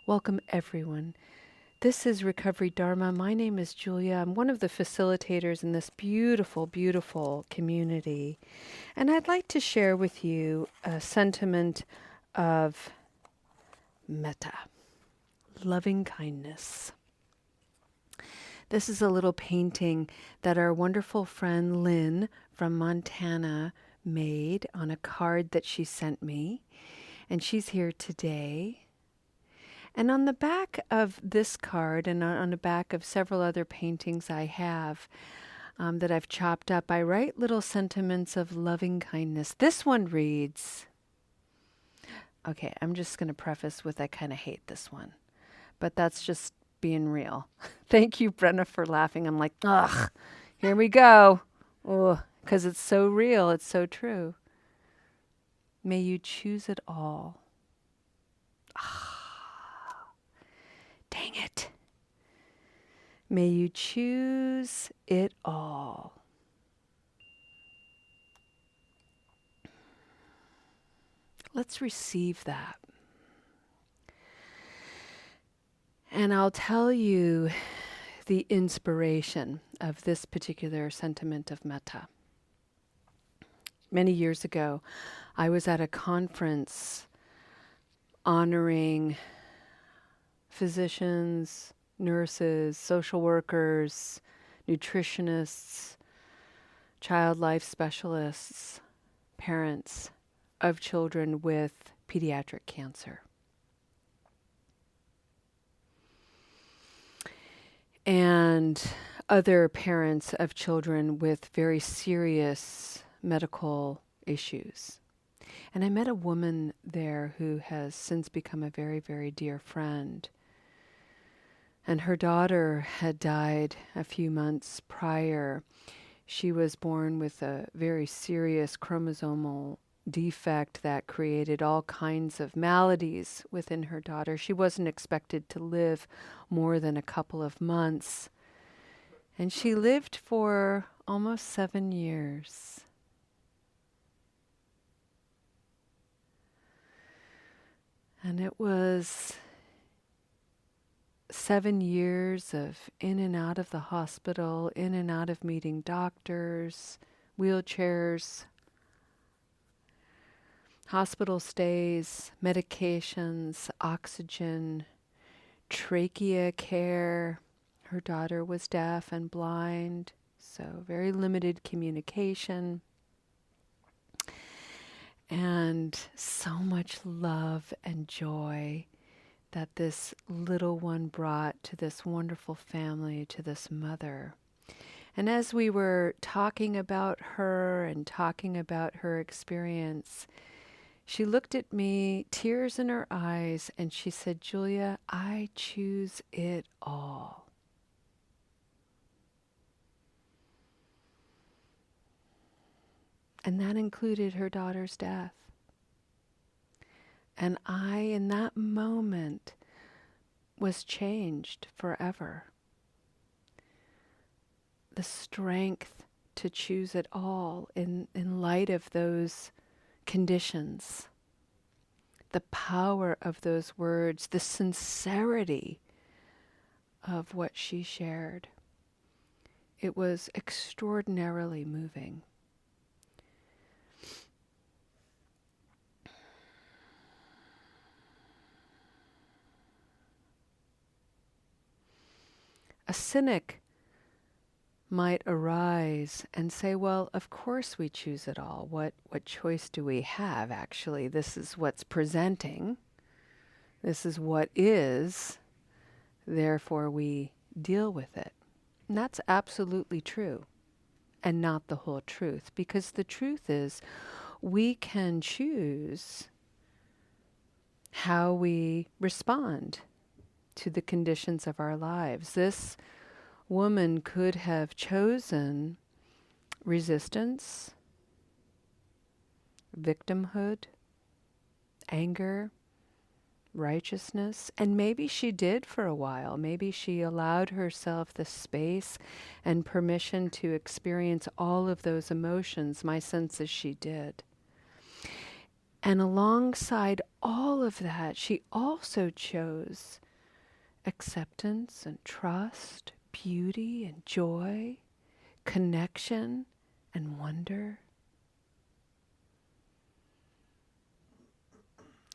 Welcome, everyone. This is Recovery Dharma. My name is Julia. I'm one of the facilitators in this beautiful, beautiful community. And I'd like to share with you a sentiment of metta, loving kindness. This is a little painting that our wonderful friend Lynn from Montana made on a card that she sent me. And she's here today. And on the back of this card and on the back of several other paintings I have that I've chopped up, I write little sentiments of loving kindness. This one reads, okay, I'm just going to preface with I kind of hate this one, but that's just being real. Thank you, Brenna, for laughing. I'm like, ugh, here we go. Oh, because it's so real, it's so true. May you choose it all. Dang it. May you choose it all. Let's receive that. And I'll tell you the inspiration of this particular sentiment of metta. Many years ago, I was at a conference honoring physicians, nurses, social workers, nutritionists, child life specialists, parents of children with pediatric cancer. And other parents of children with very serious medical issues. And I met a woman there who has since become a very, very dear friend. And her daughter had died a few months prior. She was born with a very serious chromosomal defect that created all kinds of maladies within her daughter. She wasn't expected to live more than a couple of months. And she lived for almost 7 years. And it was 7 years of in and out of the hospital, in and out of meeting doctors, wheelchairs, hospital stays, medications, oxygen, trachea care. Her daughter was deaf and blind, so very limited communication. And so much love and joy that this little one brought to this wonderful family, to this mother. And as we were talking about her and talking about her experience, she looked at me, tears in her eyes, and she said, "Julia, I choose it all." And that included her daughter's death. And I, in that moment, was changed forever. The strength to choose it all in light of those conditions, the power of those words, the sincerity of what she shared. It was extraordinarily moving. A cynic might arise and say, well, of course we choose it all. What choice do we have, actually? This is what's presenting. This is what is. Therefore, we deal with it. And that's absolutely true and not the whole truth, because the truth is we can choose how we respond to the conditions of our lives. This woman could have chosen resistance, victimhood, anger, righteousness, and maybe she did for a while. Maybe she allowed herself the space and permission to experience all of those emotions. My sense is she did. And alongside all of that, she also chose acceptance and trust, beauty and joy, connection and wonder.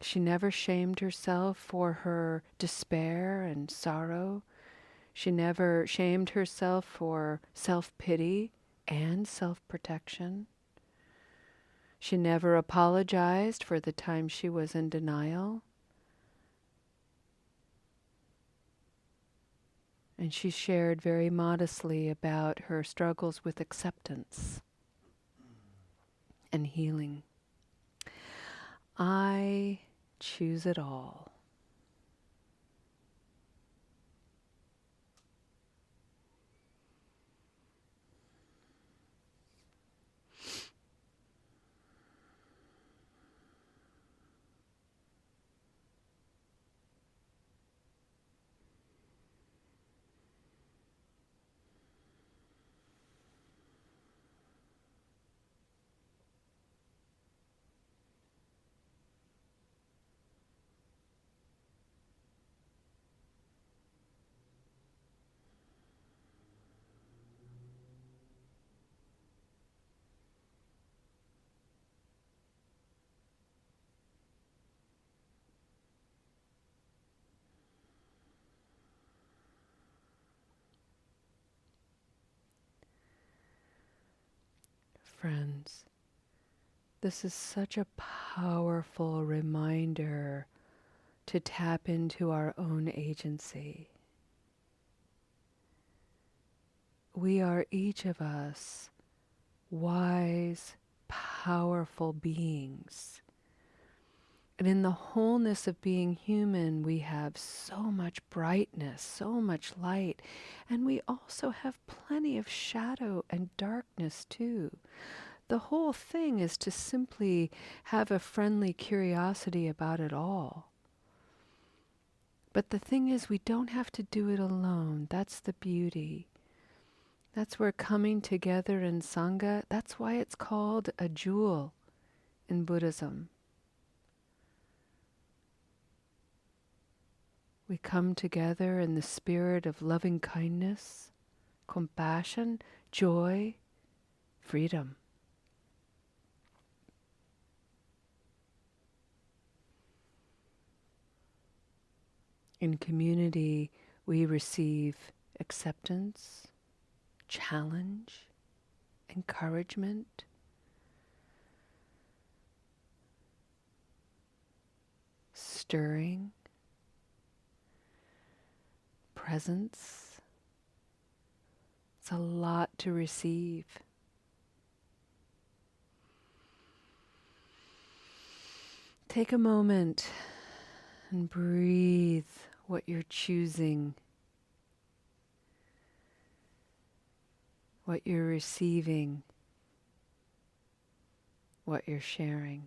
She never shamed herself for her despair and sorrow. She never shamed herself for self-pity and self-protection. She never apologized for the time she was in denial. And she shared very modestly about her struggles with acceptance and healing. I choose it all. Friends, this is such a powerful reminder to tap into our own agency. We are each of us wise, powerful beings. And in the wholeness of being human, we have so much brightness, so much light, and we also have plenty of shadow and darkness too. The whole thing is to simply have a friendly curiosity about it all. But the thing is, we don't have to do it alone. That's the beauty. That's where coming together in Sangha, that's why it's called a jewel in Buddhism. We come together in the spirit of loving kindness, compassion, joy, freedom. In community, we receive acceptance, challenge, encouragement, stirring, presence. It's a lot to receive. Take a moment and breathe what you're choosing, what you're receiving, what you're sharing.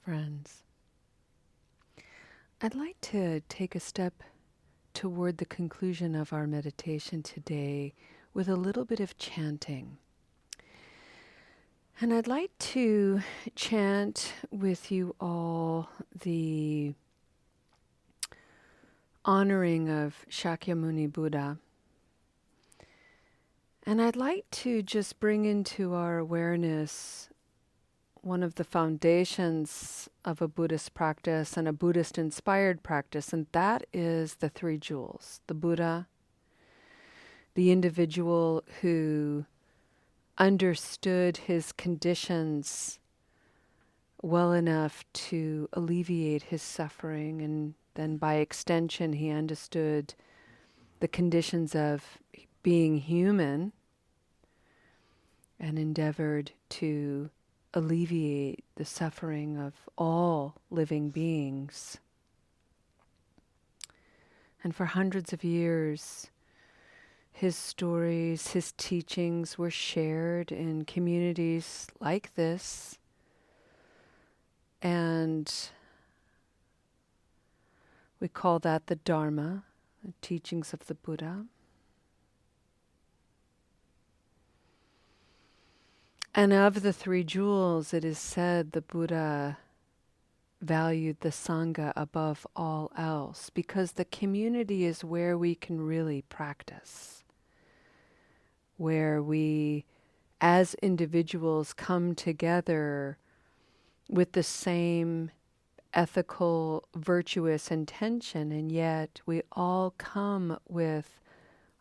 friends. I'd like to take a step toward the conclusion of our meditation today with a little bit of chanting. And I'd like to chant with you all the honoring of Shakyamuni Buddha. And I'd like to just bring into our awareness one of the foundations of a Buddhist practice and a Buddhist-inspired practice, and that is the three jewels. The Buddha, the individual who understood his conditions well enough to alleviate his suffering, and then by extension he understood the conditions of being human and endeavored to alleviate the suffering of all living beings. And for hundreds of years, his stories, his teachings were shared in communities like this. And we call that the Dharma, the teachings of the Buddha. And of the three jewels, it is said the Buddha valued the Sangha above all else, because the community is where we can really practice, where we, as individuals, come together with the same ethical, virtuous intention, and yet we all come with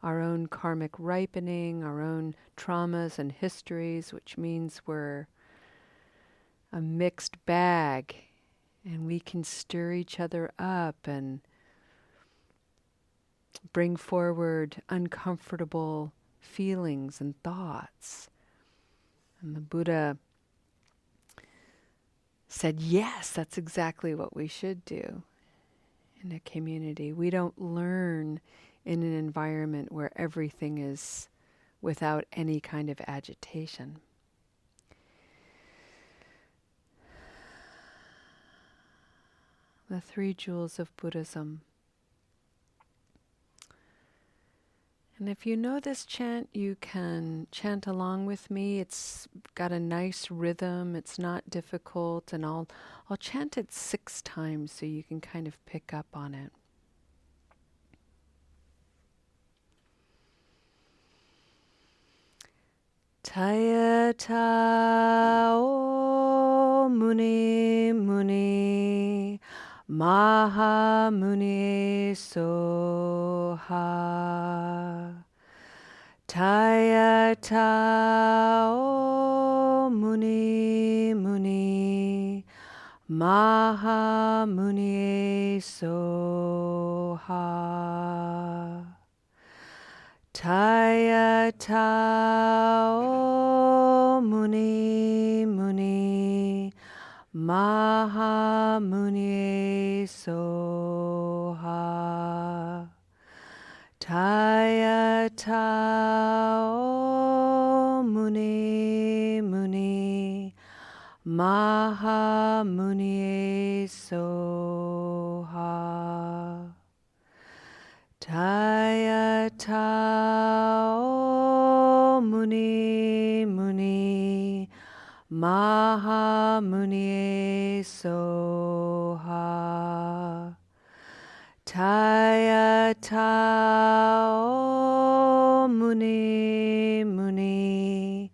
our own karmic ripening, our own traumas and histories, which means we're a mixed bag, and we can stir each other up and bring forward uncomfortable feelings and thoughts. And the Buddha said, yes, that's exactly what we should do in a community. We don't learn in an environment where everything is without any kind of agitation. The three jewels of Buddhism. And if you know this chant, you can chant along with me. It's got a nice rhythm. It's not difficult, and I'll chant it 6 times so you can kind of pick up on it. Tayata o muni muni maha muni soha. Tayata o muni muni maha muni soha. Tayata o muni muni maha muni soha. Tayata o muni muni maha muni soha. Tayata o muni muni maha muni soha. Tayata o muni muni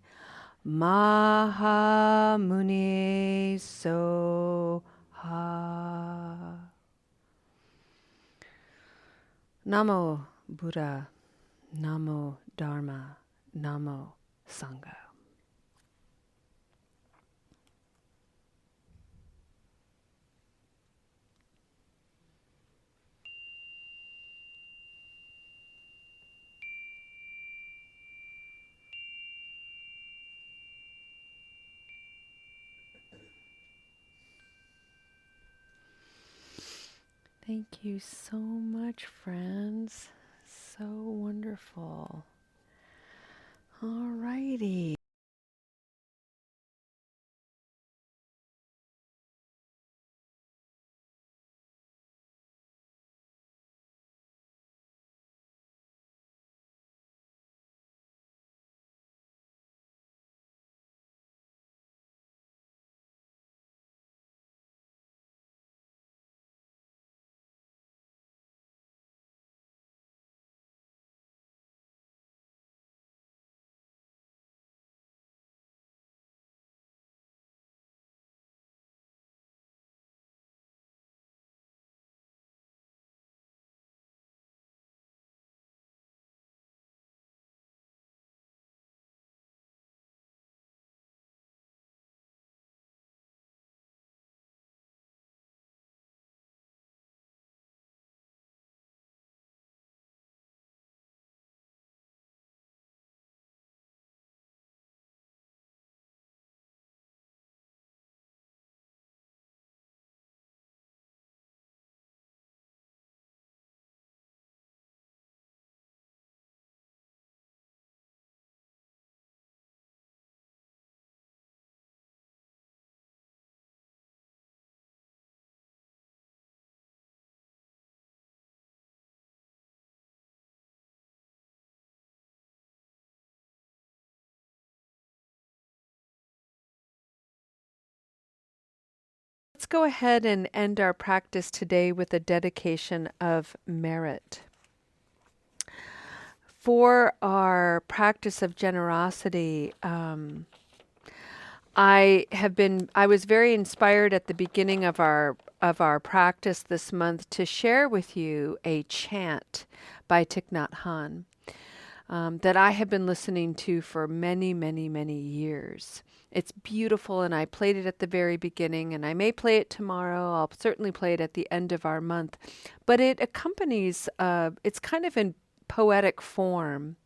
maha muni soha. Namo Buddha, Namo Dharma, Namo Sangha. Thank you so much, friends. So wonderful. All righty. let's go ahead and end our practice today with a dedication of merit. For our practice of generosity, I was very inspired at the beginning of our practice this month to share with you a chant by Thich Nhat Hanh that I have been listening to for many, many, many years. It's beautiful, and I played it at the very beginning, and I may play it tomorrow. I'll certainly play it at the end of our month. But it accompanies, it's kind of in poetic form.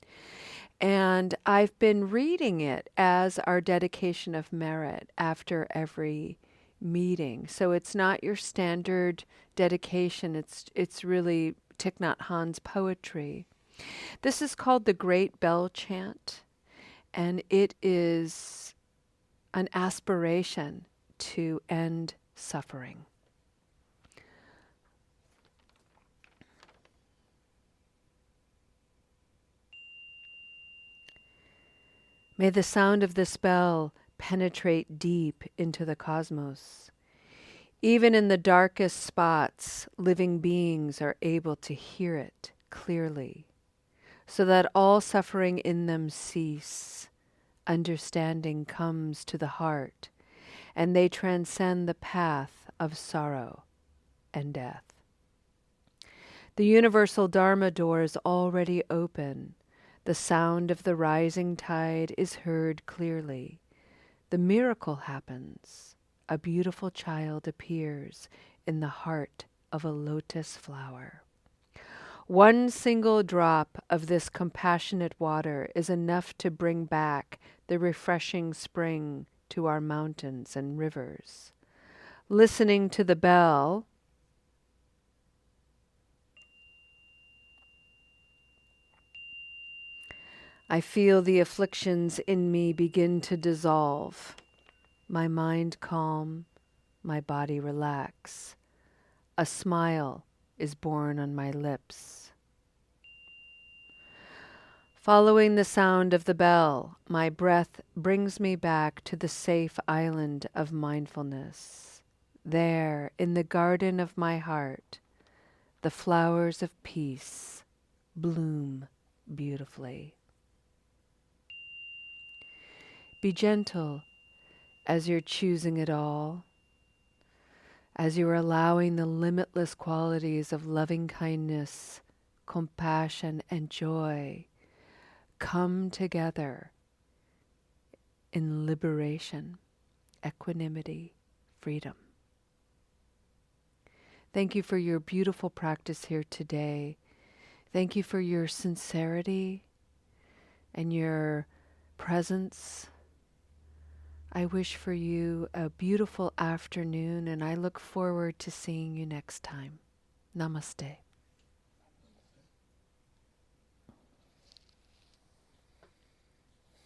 And I've been reading it as our dedication of merit after every meeting. So it's not your standard dedication. It's really Thich Nhat Hanh's poetry. This is called the Great Bell Chant, and it is an aspiration to end suffering. May the sound of this bell penetrate deep into the cosmos. Even in the darkest spots, living beings are able to hear it clearly, so that all suffering in them cease. Understanding comes to the heart, and they transcend the path of sorrow and death. The universal Dharma door is already open. The sound of the rising tide is heard clearly. The miracle happens. A beautiful child appears in the heart of a lotus flower. One single drop of this compassionate water is enough to bring back the refreshing spring to our mountains and rivers. Listening to the bell, I feel the afflictions in me begin to dissolve. My mind calm, my body relax. A smile is born on my lips. Following the sound of the bell, my breath brings me back to the safe island of mindfulness. There, in the garden of my heart, the flowers of peace bloom beautifully. Be gentle as you're choosing it all, as you're allowing the limitless qualities of loving kindness, compassion, and joy come together in liberation, equanimity, freedom. Thank you for your beautiful practice here today. Thank you for your sincerity and your presence. I wish for you a beautiful afternoon, and I look forward to seeing you next time. Namaste.